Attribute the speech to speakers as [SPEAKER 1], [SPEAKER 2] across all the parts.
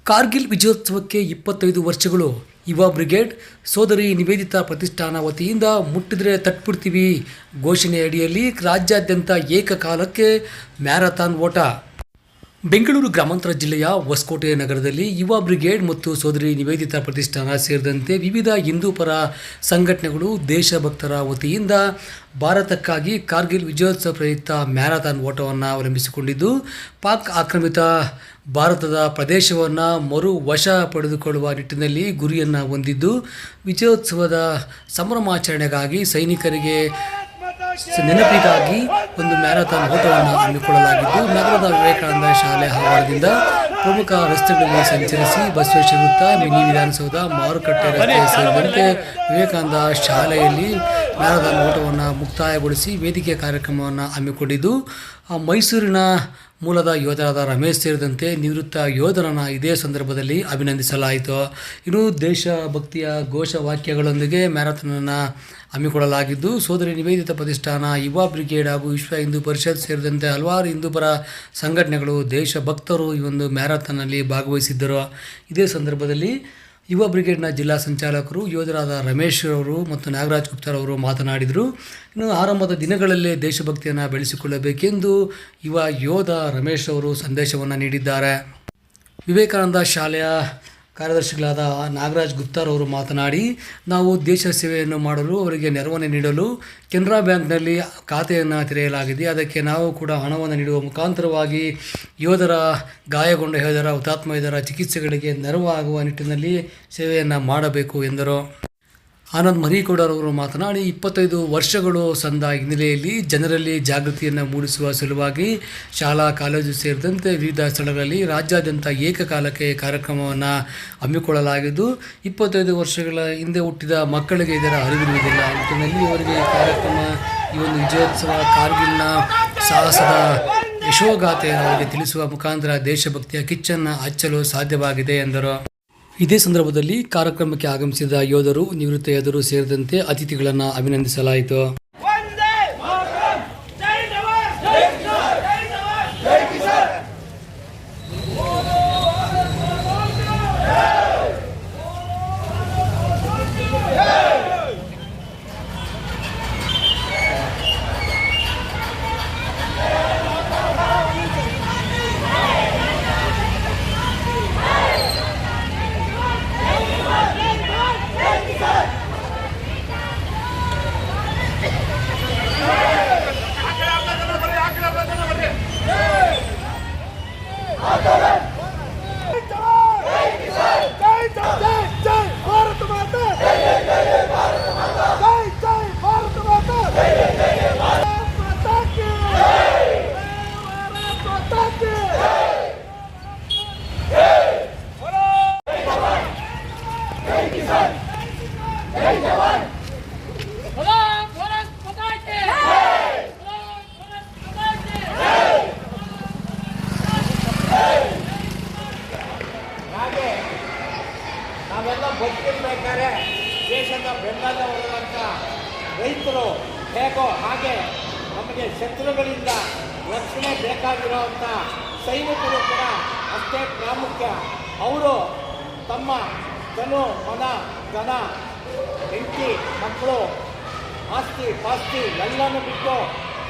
[SPEAKER 1] ಕಾರ್ಗಿಲ್ ವಿಜಯೋತ್ಸವಕ್ಕೆ 25 ವರ್ಷಗಳು. ಯುವ ಬ್ರಿಗೇಡ್ ಸೋದರಿ ನಿವೇದಿತಾ ಪ್ರತಿಷ್ಠಾನ ವತಿಯಿಂದ ಮುಟ್ಟಿದ್ರೆ ತಟ್ಬಿಡ್ತೀವಿ ಘೋಷಣೆ ಅಡಿಯಲ್ಲಿ ರಾಜ್ಯಾದ್ಯಂತ ಏಕಕಾಲಕ್ಕೆ ಮ್ಯಾರಥಾನ್ ಓಟ. ಬೆಂಗಳೂರು ಗ್ರಾಮಾಂತರ ಜಿಲ್ಲೆಯ ಹೊಸಕೋಟೆ ನಗರದಲ್ಲಿ ಯುವ ಬ್ರಿಗೇಡ್ ಮತ್ತು ಸೋದರಿ ನಿವೇದಿತಾ ಪ್ರತಿಷ್ಠಾನ ಸೇರಿದಂತೆ ವಿವಿಧ ಹಿಂದೂಪರ ಸಂಘಟನೆಗಳು ದೇಶಭಕ್ತರ ವತಿಯಿಂದ ಭಾರತಕ್ಕಾಗಿ ಕಾರ್ಗಿಲ್ ವಿಜಯೋತ್ಸವ ಪ್ರಯುಕ್ತ ಮ್ಯಾರಥಾನ್ ಓಟವನ್ನು ಅವಲಂಬಿಸಿಕೊಂಡಿದ್ದು, ಪಾಕ್ ಆಕ್ರಮಿತ ಭಾರತದ ಪ್ರದೇಶವನ್ನು ಮರು ವಶ ಪಡೆದುಕೊಳ್ಳುವ ನಿಟ್ಟಿನಲ್ಲಿ ಗುರಿಯನ್ನು ಹೊಂದಿದ್ದು, ವಿಜಯೋತ್ಸವದ ಸಂಭ್ರಮಾಚರಣೆಗಾಗಿ ಸೈನಿಕರಿಗೆ ನೆನಪಿಗಾಗಿ ಒಂದು ಮ್ಯಾರಥಾನ್ ಓಟವನ್ನು ಹಮ್ಮಿಕೊಳ್ಳಲಾಗಿದ್ದು, ನಗರದ ವಿವೇಕಾನಂದ ಶಾಲೆ ಆವರಣದಿಂದ ಪ್ರಮುಖ ರಸ್ತೆಗಳಲ್ಲಿ ಸಂಚರಿಸಿ ಬಸವೇಶ್ವರ ವೃತ್ತ, ಮಿನಿ ವಿಧಾನಸೌಧ, ಮಾರುಕಟ್ಟೆ ರಸ್ತೆ ಸೇರಿದಂತೆ ವಿವೇಕಾನಂದ ಶಾಲೆಯಲ್ಲಿ ಮ್ಯಾರಥಾನ್ ಓಟವನ್ನು ಮುಕ್ತಾಯಗೊಳಿಸಿ ವೇದಿಕೆ ಕಾರ್ಯಕ್ರಮವನ್ನು ಹಮ್ಮಿಕೊಂಡಿದ್ದು, ಮೈಸೂರಿನ ಮೂಲದ ಯೋಧರಾದ ರಮೇಶ್ ಸೇರಿದಂತೆ ನಿವೃತ್ತ ಯೋಧರನ್ನು ಇದೇ ಸಂದರ್ಭದಲ್ಲಿ ಅಭಿನಂದಿಸಲಾಯಿತು. ಇನ್ನು ದೇಶಭಕ್ತಿಯ ಘೋಷವಾಕ್ಯಗಳೊಂದಿಗೆ ಮ್ಯಾರಥಾನನ್ನು ಹಮ್ಮಿಕೊಳ್ಳಲಾಗಿದ್ದು, ಸೋದರಿ ನಿವೇದಿತಾ ಪ್ರತಿಷ್ಠಾನ, ಯುವ ಬ್ರಿಗೇಡ್ ಹಾಗೂ ವಿಶ್ವ ಹಿಂದೂ ಪರಿಷತ್ ಸೇರಿದಂತೆ ಹಲವಾರು ಹಿಂದೂಪರ ಸಂಘಟನೆಗಳು, ದೇಶಭಕ್ತರು ಈ ಒಂದು ಮ್ಯಾರಥಾನ್ನಲ್ಲಿ ಭಾಗವಹಿಸಿದ್ದರು. ಇದೇ ಸಂದರ್ಭದಲ್ಲಿ ಯುವ ಬ್ರಿಗೇಡ್ನ ಜಿಲ್ಲಾ ಸಂಚಾಲಕರು ಯೋಧರಾದ ರಮೇಶ್ ಅವರು ಮತ್ತು ನಾಗರಾಜ್ ಗುಪ್ತಾರ್ ಅವರು ಮಾತನಾಡಿದರು. ಇನ್ನು ಆರಂಭದ ದಿನಗಳಲ್ಲೇ ದೇಶಭಕ್ತಿಯನ್ನು ಬೆಳೆಸಿಕೊಳ್ಳಬೇಕೆಂದು ಯುವ ಯೋಧ ರಮೇಶ್ ಅವರು ಸಂದೇಶವನ್ನು ನೀಡಿದ್ದಾರೆ. ವಿವೇಕಾನಂದ ಶಾಲೆಯ ಕಾರ್ಯದರ್ಶಿಗಳಾದ ನಾಗರಾಜ್ ಗುಪ್ತಾರ್ ಅವರು ಮಾತನಾಡಿ, ನಾವು ದೇಶ ಸೇವೆಯನ್ನು ಮಾಡಲು ಅವರಿಗೆ ನೆರವನ್ನು ನೀಡಲು ಕೆನರಾ ಬ್ಯಾಂಕ್ನಲ್ಲಿ ಖಾತೆಯನ್ನು ತೆರೆಯಲಾಗಿದೆ. ಅದಕ್ಕೆ ನಾವು ಕೂಡ ಹಣವನ್ನು ನೀಡುವ ಮುಖಾಂತರವಾಗಿ ಗಾಯಗೊಂಡ ಯೋಧರ, ಹುತಾತ್ಮ ಯೋಧರ ಚಿಕಿತ್ಸೆಗಳಿಗೆ ನೆರವಾಗುವ ನಿಟ್ಟಿನಲ್ಲಿ ಸೇವೆಯನ್ನು ಮಾಡಬೇಕು ಎಂದರು. ಆನಂದ್ ಮರೀಗೌಡರವರು ಮಾತನಾಡಿ, 25 ವರ್ಷಗಳು ಸಂದ ಹಿನ್ನೆಲೆಯಲ್ಲಿ ಜನರಲ್ಲಿ ಜಾಗೃತಿಯನ್ನು ಮೂಡಿಸುವ ಸಲುವಾಗಿ ಶಾಲಾ ಕಾಲೇಜು ಸೇರಿದಂತೆ ವಿವಿಧ ಸ್ಥಳಗಳಲ್ಲಿ ರಾಜ್ಯಾದ್ಯಂತ ಏಕಕಾಲಕ್ಕೆ ಕಾರ್ಯಕ್ರಮವನ್ನು ಹಮ್ಮಿಕೊಳ್ಳಲಾಗಿದ್ದು, 25 ವರ್ಷಗಳ ಹಿಂದೆ ಹುಟ್ಟಿದ ಮಕ್ಕಳಿಗೆ ಇದರ ಅರಿವಿರುವುದಿಲ್ಲ. ನಿಟ್ಟಿನಲ್ಲಿ ಅವರಿಗೆ ಕಾರ್ಯಕ್ರಮ, ಈ ಒಂದು ವಿಜಯೋತ್ಸವ, ಕಾರ್ಗಿಲ್ನ ಸಾಹಸದ ಯಶೋಗಾಥೆಯನ್ನು ಅವರಿಗೆ ತಿಳಿಸುವ ಮುಖಾಂತರ ದೇಶಭಕ್ತಿಯ ಕಿಚ್ಚನ್ನು ಹಚ್ಚಲು ಸಾಧ್ಯವಾಗಿದೆ ಎಂದರು. ಇದೇ ಸಂದರ್ಭದಲ್ಲಿ ಕಾರ್ಯಕ್ರಮಕ್ಕೆ ಆಗಮಿಸಿದ ಯೋಧರು, ನಿವೃತ್ತ ಯೋಧರು ಸೇರಿದಂತೆ ಅತಿಥಿಗಳನ್ನು ಅಭಿನಂದಿಸಲಾಯಿತು.
[SPEAKER 2] ನಾವೆಲ್ಲ ಬದುಕಿರ್ಬೇಕಾದ್ರೆ ದೇಶದ ಬೆನ್ನೆಲ್ಲ ಹೊರದಂಥ ರೈತರು ಹೇಗೋ ಹಾಗೆ ನಮಗೆ ಶತ್ರುಗಳಿಂದ ರಕ್ಷಣೆ ಬೇಕಾಗಿರೋವಂಥ ಸೈನಿಕರು ಕೂಡ ಅಷ್ಟೇ ಪ್ರಾಮುಖ್ಯ. ಅವರು ತಮ್ಮ ತನು, ಮನ, ಧನ, ಹೆಂಡತಿ, ಮಕ್ಕಳು, ಆಸ್ತಿ ಪಾಸ್ತಿ ಎಲ್ಲನೂ ಬಿಟ್ಟು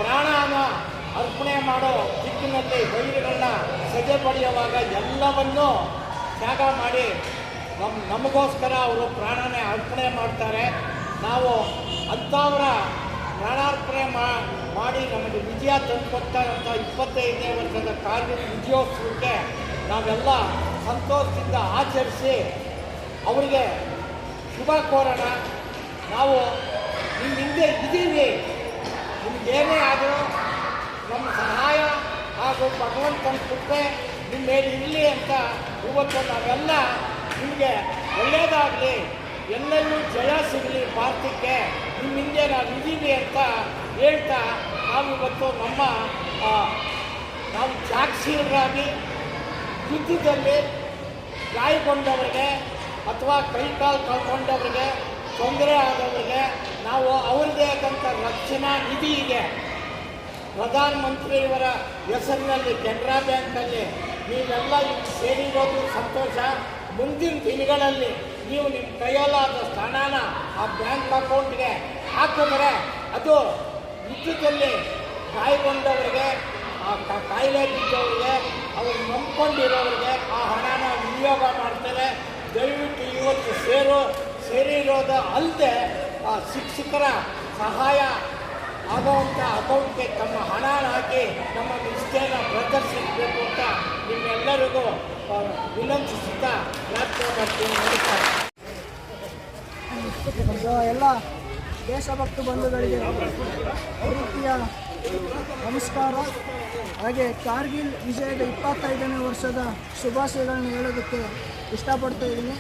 [SPEAKER 2] ಪ್ರಾಣನ ಅರ್ಪಣೆ ಮಾಡೋ ದಿಕ್ಕಿನಲ್ಲಿ ವೈರಿಗಳನ್ನ ಸದೆ ಪಡೆಯುವಾಗ ಎಲ್ಲವನ್ನೂ ತ್ಯಾಗ ಮಾಡಿ ನಮಗೋಸ್ಕರ ಅವರು ಪ್ರಾಣನೇ ಅರ್ಪಣೆ ಮಾಡ್ತಾರೆ. ನಾವು ಅಂಥವರ ಪ್ರಾಣಾರ್ಪಣೆ ಮಾಡಿ ನಮಗೆ ವಿಜಯ ತಂದುಕೊಡ್ತಾರಂಥ 25ನೇ ವರ್ಷದ ಕಾರ್ಗಿಲ್ ವಿಜಯೋತ್ಸವಕ್ಕೆ ನಾವೆಲ್ಲ ಸಂತೋಷದಿಂದ ಆಚರಿಸಿ ಅವರಿಗೆ ಶುಭ ಕೋರೋಣ. ನಾವು ನಿಮ್ಮ ಹಿಂದೆ ಇದ್ದೀವಿ, ನಿಮಗೇನೇ ಆದರೂ ನಮ್ಮ ಸಹಾಯ ಹಾಗೂ ಭಗವಂತನ ಕೃಪೆ ನಿಮ್ಮ ಮೇಲೆ ಇರಲಿ ಅಂತ ಇವತ್ತು ನಾವೆಲ್ಲ ನಿಮಗೆ ಒಳ್ಳೆಯದಾಗಲಿ, ಎಲ್ಲೆಲ್ಲೂ ಜಯ ಸಿಗಲಿ ಭಾರತಕ್ಕೆ, ನಿಮ್ಮ ಹಿಂದೆ ನಾವು ಇದ್ದೀವಿ ಅಂತ ಹೇಳ್ತಾ ನಾವಿವತ್ತು ನಾವು ಜಾಗಶೀಲರಾಗಿ ಯುದ್ಧದಲ್ಲಿ ಗಾಯಗೊಂಡವರಿಗೆ ಅಥವಾ ಕೈಕಾಲು ಕಳ್ಕೊಂಡವರಿಗೆ, ತೊಂದರೆ ಆದವರಿಗೆ ನಾವು ಅವ್ರದ್ದೇ ಆದಂಥ ರಕ್ಷಣಾ ನಿಧಿ ಇದೆ. ಪ್ರಧಾನಮಂತ್ರಿಯವರ ಹೆಸರಿನಲ್ಲಿ ಕೆನರಾ ಬ್ಯಾಂಕಲ್ಲಿ ನೀವೆಲ್ಲ ಇಲ್ಲಿ ಸೇರಿರೋದು ಸಂತೋಷ. ಮುಂದಿನ ದಿನಗಳಲ್ಲಿ ನೀವು ನಿಮ್ಮ ಕೈಯಲ್ಲಾದ ಸ್ಥಾನನ ಆ ಬ್ಯಾಂಕ್ ಅಕೌಂಟ್ಗೆ ಹಾಕಿದ್ರೆ ಅದು ಯುದ್ಧದಲ್ಲಿ ಗಾಯಗೊಂಡವರಿಗೆ, ಆ ಕಾಯಿಲೆ ಬಿದ್ದವರಿಗೆ, ಅವರು ನಂಬ್ಕೊಂಡಿರೋರಿಗೆ ಆ ಹಣನ ವಿನಿಯೋಗ ಮಾಡ್ತಾರೆ. ದಯವಿಟ್ಟು ಇವತ್ತು ಸೇರಿರೋದು ಅಲ್ಲದೆ ಆ ಶಿಕ್ಷಕರ ಸಹಾಯ ಆಗುವಂಥ ಅಕೌಂಟ್ಗೆ ತಮ್ಮ ಹಣ ಹಾಕಿ ನಮ್ಮ ನಿಷ್ಠೆಯನ್ನು ಪ್ರದರ್ಶಿಸಬೇಕು ಅಂತ ನಿಮ್ಮೆಲ್ಲರಿಗೂ ವಿನಂತಿಸುತ್ತಾ ಪ್ರಾರ್ಥನೆ ಮಾಡ್ತೀನಿ.
[SPEAKER 3] ಎಲ್ಲ ದೇಶಭಕ್ತ ಬಂಧುಗಳಿಗೆ ಪ್ರೀತಿಯ ನಮಸ್ಕಾರ. ಹಾಗೆ ಕಾರ್ಗಿಲ್ ವಿಜಯದ 25ನೇ ವರ್ಷದ ಶುಭಾಶಯಗಳನ್ನು ಹೇಳೋದಕ್ಕೆ ಇಷ್ಟಪಡ್ತಾ ಇದ್ದೀನಿ.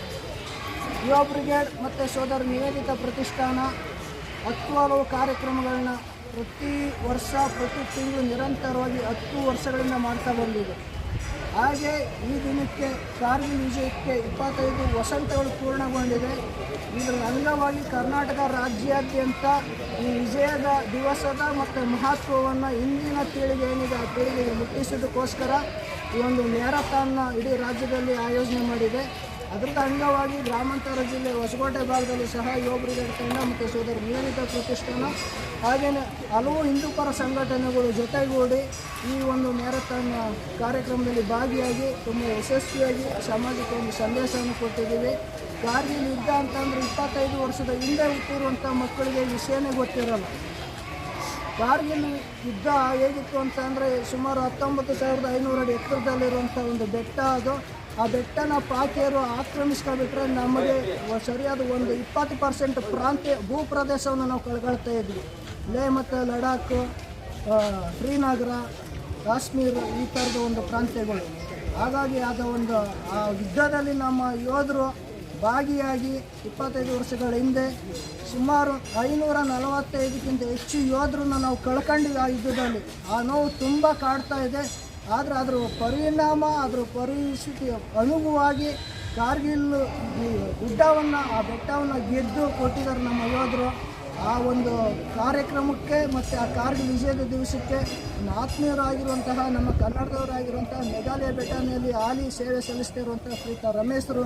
[SPEAKER 3] ಯುವ ಬ್ರಿಗೇಡ್ ಮತ್ತು ಸೋದರ ನಿವೇದಿತ ಪ್ರತಿಷ್ಠಾನ ಹಲವು ಕಾರ್ಯಕ್ರಮಗಳನ್ನ ಪ್ರತಿ ವರ್ಷ ಪ್ರತಿ ತಿಂಗಳು ನಿರಂತರವಾಗಿ 10 ವರ್ಷಗಳಿಂದ ಮಾಡ್ತಾ ಬಂದಿದೆ. ಹಾಗೆ ಈ ದಿನಕ್ಕೆ ಕಾರ್ಗಿಲ್ ವಿಜಯಕ್ಕೆ 25 ವಸಂತಗಳು ಪೂರ್ಣಗೊಂಡಿದೆ. ಇದರ ಅಂಗವಾಗಿ ಕರ್ನಾಟಕ ರಾಜ್ಯಾದ್ಯಂತ ಈ ವಿಜಯದ ದಿವಸದ ಮತ್ತು ಮಹತ್ವವನ್ನು ಇಂದಿನ ಪೀಳಿಗೆ ಏನಿದೆ ಆ ಪೀಳಿಗೆಗೆ ಮುಟ್ಟಿಸೋದಕ್ಕೋಸ್ಕರ ಈ ಒಂದು ಮ್ಯಾರಥಾನ್ನ ಇಡೀ ರಾಜ್ಯದಲ್ಲಿ ಆಯೋಜನೆ ಮಾಡಿದೆ. ಅದರದ ಅಂಗವಾಗಿ ಗ್ರಾಮಾಂತರ ಜಿಲ್ಲೆ ಹೊಸಕೋಟೆ ಭಾಗದಲ್ಲಿ ಸಹ ಯುವ ಬ್ರಿಗೇಡ್ ತಂಡ ಮತ್ತು ಸೋದರ ನಿವೇದಿತ ಪ್ರತಿಷ್ಠಾನ ಹಾಗೆಯೇ ಹಲವು ಹಿಂದೂಪರ ಸಂಘಟನೆಗಳು ಜೊತೆಗೂಡಿ ಈ ಒಂದು ಮ್ಯಾರಥಾನ್ ಕಾರ್ಯಕ್ರಮದಲ್ಲಿ ಭಾಗಿಯಾಗಿ ತುಂಬ ಯಶಸ್ವಿಯಾಗಿ ಸಮಾಜಕ್ಕೆ ಒಂದು ಸಂದೇಶವನ್ನು ಕೊಟ್ಟಿದ್ದೀವಿ. ಕಾರ್ಗಿಲ್ ಯುದ್ಧ ಅಂತಂದರೆ 25 ವರ್ಷದ ಹಿಂದೆ ಹುಟ್ಟಿರುವಂಥ ಮಕ್ಕಳಿಗೆ ವಿಷಯನೇ ಗೊತ್ತಿರಲ್ಲ. ಕಾರ್ಗಿಲ್ ಯುದ್ಧ ಹೇಗಿತ್ತು ಅಂತಂದರೆ ಸುಮಾರು 19,500 ಅಡಿ ಎತ್ತರದಲ್ಲಿರುವಂಥ ಒಂದು ಬೆಟ್ಟ ಅದು. ಆ ಬೆಟ್ಟನ ಪಾಕಿಯರು ಆಕ್ರಮಿಸ್ಕೊಂಡ್ಬಿಟ್ರೆ ನಮಗೆ ಸರಿಯಾದ ಒಂದು 20% ಭೂಪ್ರದೇಶವನ್ನು ನಾವು ಕಳ್ಕೊಳ್ತಾ ಇದ್ವಿ. ಲೇ ಮತ್ತು ಲಡಾಖ್, ಶ್ರೀನಗರ, ಕಾಶ್ಮೀರ ಈ ಥರದ ಒಂದು ಪ್ರಾಂತ್ಯಗಳು. ಹಾಗಾಗಿ ಆದ ಒಂದು ಆ ಯುದ್ಧದಲ್ಲಿ ನಮ್ಮ ಯೋಧರು ಭಾಗಿಯಾಗಿ 25 ವರ್ಷಗಳ ಹಿಂದೆ ಸುಮಾರು 545ಕ್ಕಿಂತ ಹೆಚ್ಚು ಯೋಧರನ್ನ ನಾವು ಕಳ್ಕೊಂಡಿವಿ ಆ ಯುದ್ಧದಲ್ಲಿ. ಆ ನೋವು ತುಂಬ ಕಾಡ್ತಾ ಇದೆ. ಆದರೆ ಅದರ ಪರಿಣಾಮ, ಅದರ ಪರಿಸ್ಥಿತಿ ಅನುಗುಣವಾಗಿ ಕಾರ್ಗಿಲ್ ಈ ಗುಡ್ಡವನ್ನು, ಆ ಬೆಟ್ಟವನ್ನು ಗೆದ್ದು ಕೊಟ್ಟಿದ್ದಾರೆ ನಮ್ಮ ಯೋಧರು. ಆ ಒಂದು ಕಾರ್ಯಕ್ರಮಕ್ಕೆ ಮತ್ತು ಆ ಕಾರ್ಗಿಲ್ ವಿಜಯದ ದಿವಸಕ್ಕೆ ಆತ್ಮೀಯರಾಗಿರುವಂತಹ ನಮ್ಮ ಕನ್ನಡದವರಾಗಿರುವಂತಹ ಮೇಘಾಲಯ ಬೆಟ್ಟನಲ್ಲಿ ಹಾಲಿ ಸೇವೆ ಸಲ್ಲಿಸ್ತಾ ಇರುವಂತಹ ಶ್ರೀತ ರಮೇಶ್ರು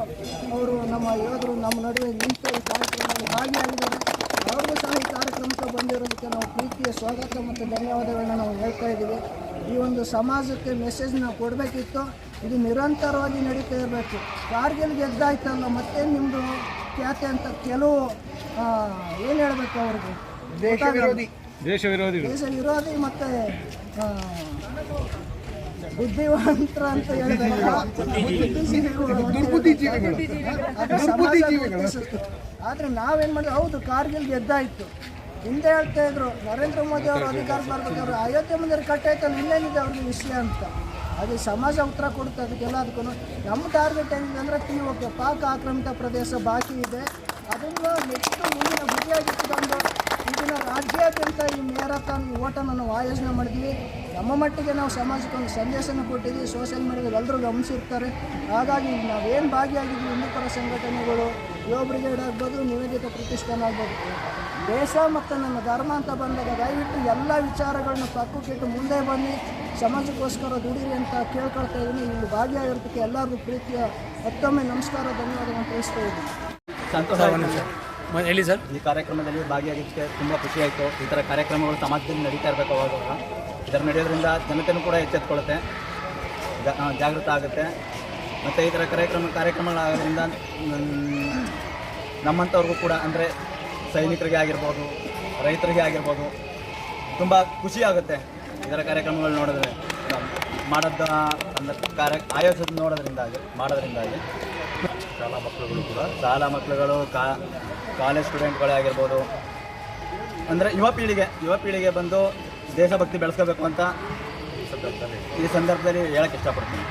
[SPEAKER 3] ಅವರು ನಮ್ಮ ಯೋಧರು ನಮ್ಮ ನಡುವೆ ನಿಂತು ಈ ಕಾರ್ಯಕ್ರಮದಲ್ಲಿ ಭಾಗಿಯಾಗಿದ್ದಾರೆ. ಅವ್ರಿಗೂ ಸಹ ಈ ಕಾರ್ಯಕ್ರಮಕ್ಕೆ ಬಂದಿರೋದಕ್ಕೆ ನಾವು ಪ್ರೀತಿಯ ಸ್ವಾಗತ ಮತ್ತು ಧನ್ಯವಾದಗಳನ್ನ ನಾವು ಹೇಳ್ತಾ ಇದ್ದೀವಿ. ಈ ಒಂದು ಸಮಾಜಕ್ಕೆ ಮೆಸೇಜ್ನ ಕೊಡಬೇಕಿತ್ತು. ಇದು ನಿರಂತರವಾಗಿ ನಡೀತಾ ಇರಬೇಕು. ಕಾರ್ಗಿಲ್ ಗೆದ್ದಾಯ್ತಲ್ಲ ಮತ್ತೆ ನಿಮ್ಮದು ಖ್ಯಾತೆ ಅಂತ ಕೆಲವು ಏನು ಹೇಳಬೇಕು ಅವ್ರಿಗೆ, ದೇಶ ವಿರೋಧಿ ಮತ್ತು ಬುದ್ಧಿವಂತರ ಅಂತ ಹೇಳಿದಾಗ ಆದರೆ ನಾವೇನು ಮಾಡಿದ್ವಿ, ಹೌದು ಕಾರ್ಗಿಲ್ ಗೆದ್ದಾಯಿತು. ಹಿಂದೆ ಹೇಳ್ತಾ ಇದ್ರು ನರೇಂದ್ರ ಮೋದಿ ಅವರು ಅಧಿಕಾರ ಬರ್ಬೇಕಾದ್ರೆ ಅಯೋಧ್ಯೆ ಮಂದಿರ ಕಟ್ಟಾಯ್ತಲ್ಲ ಇನ್ನೇನಿದೆ ಅವ್ರಿಗೆ ವಿಷಯ ಅಂತ. ಅದು ಸಮಾಜ ಉತ್ತರ ಕೊಡುತ್ತೆ ಅದಕ್ಕೆಲ್ಲದಕ್ಕೂ. ನಮ್ಮ ಟಾರ್ಗೆಟ್ ಏನಿದೆ ಅಂದರೆ ಪಿಒಕೆ ಪಾಕ್ ಆಕ್ರಮಿತ ಪ್ರದೇಶ ಬಾಕಿ ಇದೆ. ಅದನ್ನು ನೆಕ್ಸ್ಟ್ ಮುಂದಿನ ಗುರಿಯಾಗಿಟ್ಟುಕೊಂಡು ಇದನ್ನು ರಾಜ್ಯಾದ್ಯಂತ ಈ ಮ್ಯಾರಥಾನ್ ಓಟನ್ನು ನಾವು ಆಯೋಜನೆ ಮಾಡಿದ್ವಿ. ನಮ್ಮ ಮಟ್ಟಿಗೆ ನಾವು ಸಮಾಜಕ್ಕೆ ಒಂದು ಸಂದೇಶನ ಕೊಟ್ಟಿದ್ವಿ. ಸೋಷಿಯಲ್ ಮೀಡಿಯಾದಲ್ಲಿ ಎಲ್ಲರೂ ಗಮನಿಸಿರ್ತಾರೆ. ಹಾಗಾಗಿ ನಾವೇನು ಭಾಗಿಯಾಗಿದ್ವಿ ಹಿಂದೂಪರ ಸಂಘಟನೆಗಳು, ಯುವ ಬ್ರಿಗೇಡ್ ಆಗ್ಬೋದು, ನಿವೇದಿತ ಪ್ರತಿಷ್ಠಾನ ಆಗ್ಬೋದು, ದೇಶ ಮತ್ತು ನನ್ನ ಧರ್ಮ ಅಂತ ಬಂದಾಗ ದಯವಿಟ್ಟು ಎಲ್ಲ ವಿಚಾರಗಳನ್ನ ಪಕ್ಕಕ್ಕಿಟ್ಟು ಮುಂದೆ ಬನ್ನಿ, ಸಮಾಜಕ್ಕೋಸ್ಕರ ದುಡಿರಿ ಅಂತ ಕೇಳ್ಕೊಳ್ತಾ ಇದ್ದೀನಿ. ಇಲ್ಲಿ ಭಾಗಿಯಾಗಿರೋದಕ್ಕೆ ಎಲ್ಲರಿಗೂ ಪ್ರೀತಿಯ ಮತ್ತೊಮ್ಮೆ ನಮಸ್ಕಾರ, ಧನ್ಯವಾದಗಳನ್ನು ತಿಳಿಸ್ತಾ ಇದ್ದೀನಿ.
[SPEAKER 4] ಸಂತೋಷ
[SPEAKER 1] ಹೇಳಿ ಸರ್.
[SPEAKER 4] ಈ ಕಾರ್ಯಕ್ರಮದಲ್ಲಿ ಭಾಗಿಯಾಗಿದ್ದಕ್ಕೆ ತುಂಬ ಖುಷಿಯಾಯಿತು. ಈ ಥರ ಕಾರ್ಯಕ್ರಮಗಳು ಸಮಾಜದಲ್ಲಿ ನಡೀತಾ ಇರಬೇಕು. ಅವಾಗ ಇದರ ನಡೆಯೋದ್ರಿಂದ ಜನತೆಯೂ ಕೂಡ ಎಚ್ಚೆತ್ಕೊಳ್ಳುತ್ತೆ, ಜಾಗೃತ ಆಗುತ್ತೆ. ಮತ್ತು ಈ ಥರ ಕಾರ್ಯಕ್ರಮಗಳಾಗೋದ್ರಿಂದ ನಮ್ಮಂಥವ್ರಿಗೂ ಕೂಡ ಅಂದರೆ ಸೈನಿಕರಿಗೆ ಆಗಿರ್ಬೋದು, ರೈತರಿಗೆ ಆಗಿರ್ಬೋದು ತುಂಬ ಖುಷಿಯಾಗುತ್ತೆ ಇದರ ಕಾರ್ಯಕ್ರಮಗಳು ನೋಡಿದ್ರೆ, ಮಾಡೋದು ಅಂದರೆ ಆಯೋಜಿಸೋದು ಮಾಡೋದ್ರಿಂದಾಗಿ ಶಾಲಾ ಮಕ್ಕಳುಗಳು ಕಾಲೇಜ್ ಸ್ಟೂಡೆಂಟ್ಗಳೇ ಆಗಿರ್ಬೋದು, ಅಂದರೆ ಯುವ ಪೀಳಿಗೆ ಬಂದು ದೇಶಭಕ್ತಿ ಬೆಳೆಸ್ಕೋಬೇಕು ಅಂತ ಈ ಸಂದರ್ಭದಲ್ಲಿ ಹೇಳಕ್ಕೆ ಇಷ್ಟಪಡ್ತೀನಿ.